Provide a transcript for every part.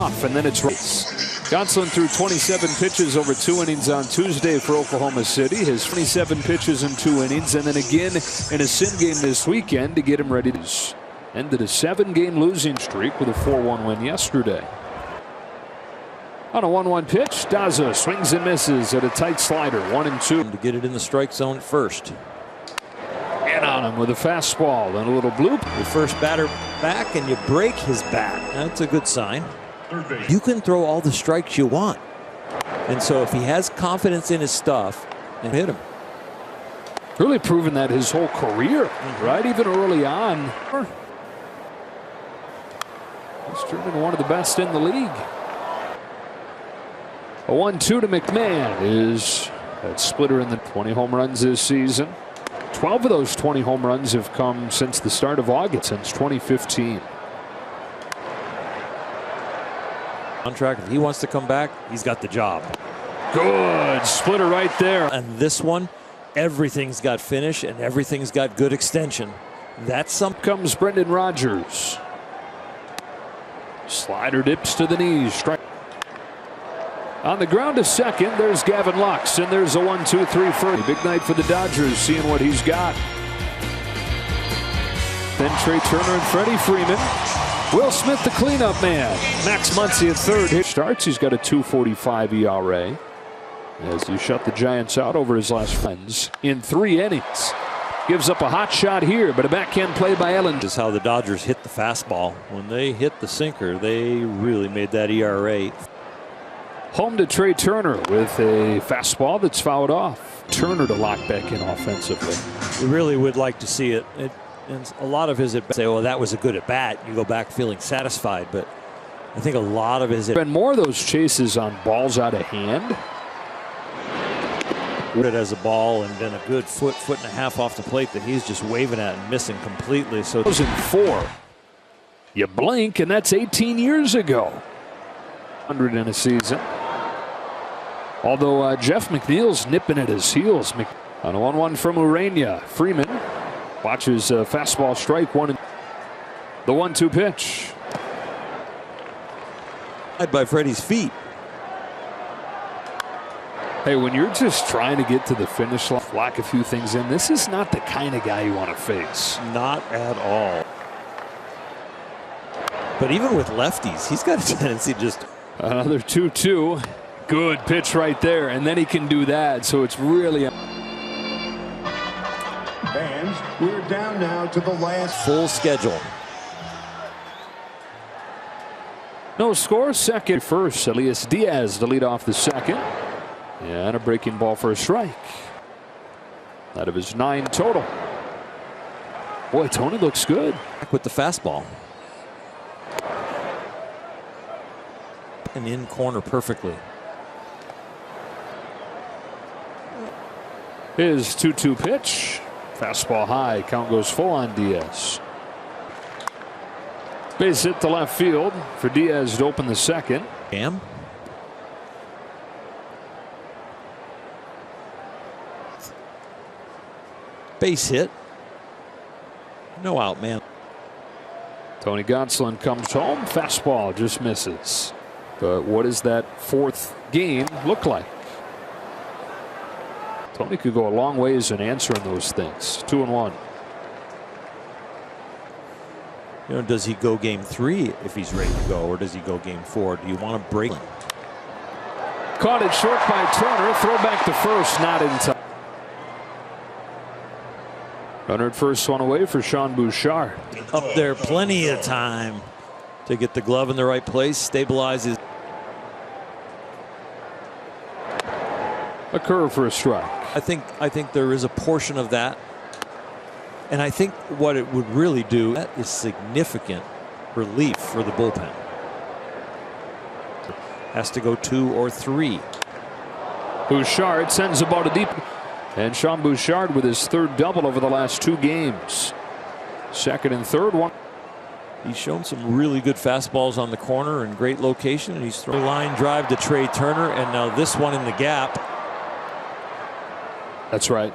And then it's Gonsolin threw 27 pitches over 2 innings on Tuesday for Oklahoma City. His 27 pitches in 2 innings, and then again in a sim game this weekend to get him ready to ended a 7-game losing streak with a 4-1 win yesterday. On a 1-1 pitch, Daza swings and misses at a tight slider, 1-2. To get it in the strike zone at first. And on him with a fastball and a little bloop. Your first batter back and you break his bat. That's a good sign. You can throw all the strikes you want. And so if he has confidence in his stuff, and hit him. Really proven that his whole career, right? Even early on. He's turned into one of the best in the league. A 1-2 to McMahon is that splitter in the 20 home runs this season. 12 of those 20 home runs have come since the start of August, since 2015. Contract, if he wants to come back, he's got the job. Good splitter right there. And this one, everything's got finish and everything's got good extension. That's something. Comes Brendan Rodgers. Slider dips to the knees. Strike. On the ground to second, there's Gavin Lux, and there's a 1-2-3 for big night for the Dodgers, seeing what he's got. Then Trey Turner and Freddie Freeman. Will Smith, the cleanup man. Max Muncy at third. Hit starts. He's got a 2.45 ERA as he shut the Giants out over his last friends in 3 innings. Gives up a hot shot here, but a backhand play by Ellen. This is how the Dodgers hit the fastball. When they hit the sinker, they really made that ERA. Home to Trey Turner with a fastball that's fouled off. Turner to lock back in offensively. We really would like to see it. And a lot of his at-bats say, well, that was a good at-bat. You go back feeling satisfied. But I think a lot of his been more of those chases on balls out of hand. It as a ball and then a good foot and a half off the plate that he's just waving at and missing completely. So 2004. You blink and that's 18 years ago. 100 in a season. Although Jeff McNeil's nipping at his heels. On a 1-1 from Urania. Freeman watches a fastball strike one. The 1-2 pitch. By Freddie's feet. Hey, when you're just trying to get to the finish line, lock a few things in, this is not the kind of guy you want to face. Not at all. But even with lefties, he's got a tendency to just. Another 2-2. Good pitch right there, and then he can do that, so it's really. Fans, we're down now to the last. Full schedule. No score, second, first. Elias Diaz to lead off the second. And a breaking ball for a strike. Out of his 9 total. Boy, Tony looks good. With the fastball. And in corner perfectly. His 2-2 pitch. Fastball high. Count goes full on Diaz. Base hit to left field for Diaz to open the second. Cam. Base hit. No out, man. Tony Gonsolin comes home. Fastball just misses. But what does that 4th game look like? Tony could go a long ways in answering those things. 2-1. You know, does he go game 3 if he's ready to go, or does he go game 4? Do you want to break him? Caught it short by Turner. Throw back to first. Not in time. Runner at first, one away for Sean Bouchard. Up there, plenty of time to get the glove in the right place, stabilizes. A curve for a strike. I think there is a portion of that. And I think what it would really do, that is significant relief for the bullpen. Has to go 2 or 3. Bouchard sends the ball to deep. And Sean Bouchard with his 3rd double over the last 2 games. 2nd and 3rd one. He's shown some really good fastballs on the corner and great location. And he's throwing a line drive to Trey Turner. And now this one in the gap. That's right.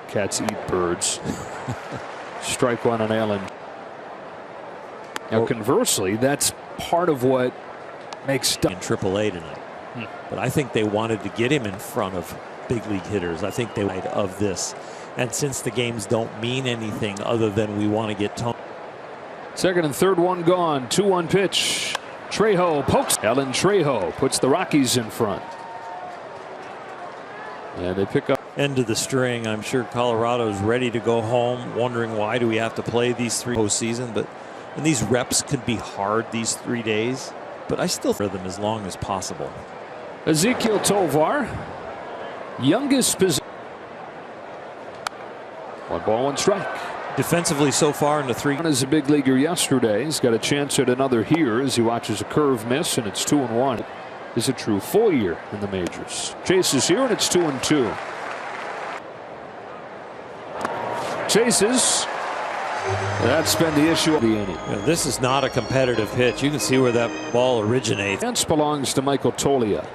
Cats eat birds. Strike one on Allen. Now, conversely, that's part of what Makes in AAA tonight. But I think they wanted to get him in front of big league hitters. I think they wanted of this. And since the games don't mean anything other than we want to get Tony. Second and third one gone. 2-1 pitch. Trejo pokes. Ellen Trejo puts the Rockies in front. And they pick up. End of the string. I'm sure Colorado's ready to go home, wondering why do we have to play these 3 postseason. And these reps could be hard these 3 days. But I still for them as long as possible. Ezekiel Tovar, youngest position. 1-1 strike. Defensively so far in the 3. As a big leaguer yesterday, he's got a chance at another here as he watches a curve miss, and it's 2-1. Is a true full year in the majors. Chase is here, and it's 2-2. Chases. That's been the issue of the inning. This is not a competitive pitch. You can see where that ball originates. Chance belongs to Michael Toglia.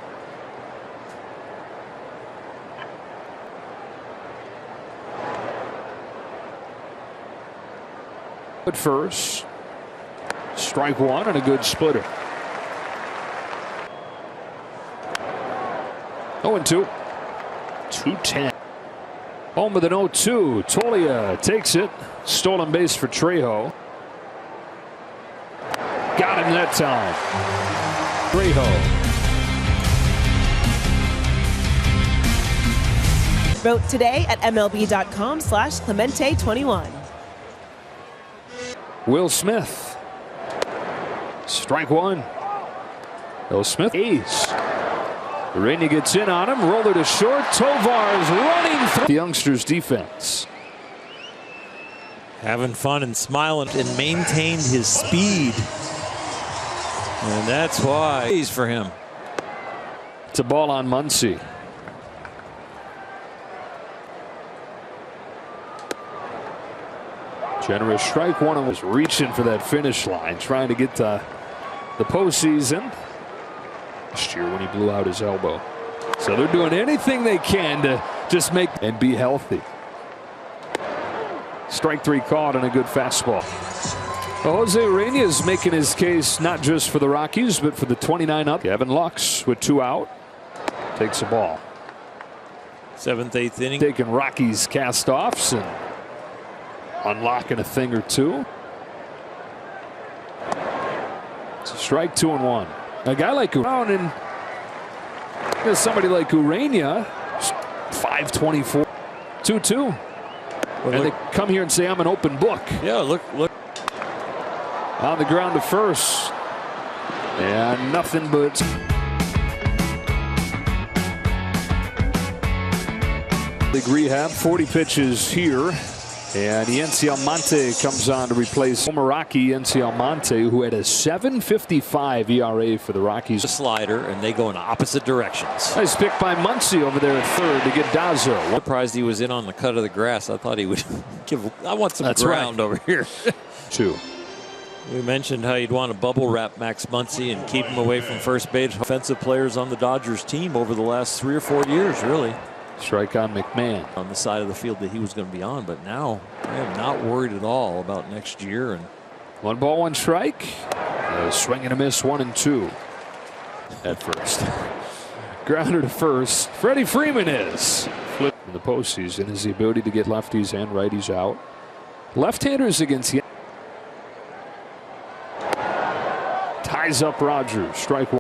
At first, strike one and a good splitter. 0-2. 2-10. Home with an 0-2. Toglia takes it. Stolen base for Trejo. Got him that time. Trejo. Vote today at MLB.com/Clemente21. Will Smith. Strike one. Will Smith. Ace. Urania gets in on him. Roller to short. Tovar's running through the youngsters' defense. Having fun and smiling and maintained his speed. And that's why he's for him. It's a ball on Muncy. Generous strike one and was reaching for that finish line, trying to get to the postseason. Last year when he blew out his elbow. So they're doing anything they can to just make and be healthy. Strike 3 caught and a good fastball. Well, Jose Urania is making his case not just for the Rockies, but for the 29 up. Gavin Lux with 2 out. Takes the ball. 7th, 8th inning. Taking Rockies cast-offs and unlocking a thing or two. It's a strike 2-1. A guy like Urania and somebody like Urania, 524, 2-2. Well, and they come here and say, I'm an open book. Yeah, look. On the ground to first. And nothing but. League rehab, 40 pitches here. And Yency Almonte comes on to replace former Rocky Yency Almonte, who had a 7.55 ERA for the Rockies. A slider, and they go in opposite directions. Nice pick by Muncy over there at third to get Dazo. Surprised he was in on the cut of the grass. I thought he would give. I want some ground over here. 2. We mentioned how you'd want to bubble wrap Max Muncy and keep him away from first base. Offensive players on the Dodgers team over the last 3 or 4 years, really. Strike on McMahon. On the side of the field that he was going to be on, but now I am not worried at all about next year. And 1-1 strike. Swing and a miss, 1-2 at first. Grounder to first. Freddie Freeman is. Flip in the postseason is the ability to get lefties and righties out. Left-handers against the ties up Rogers. Strike 1.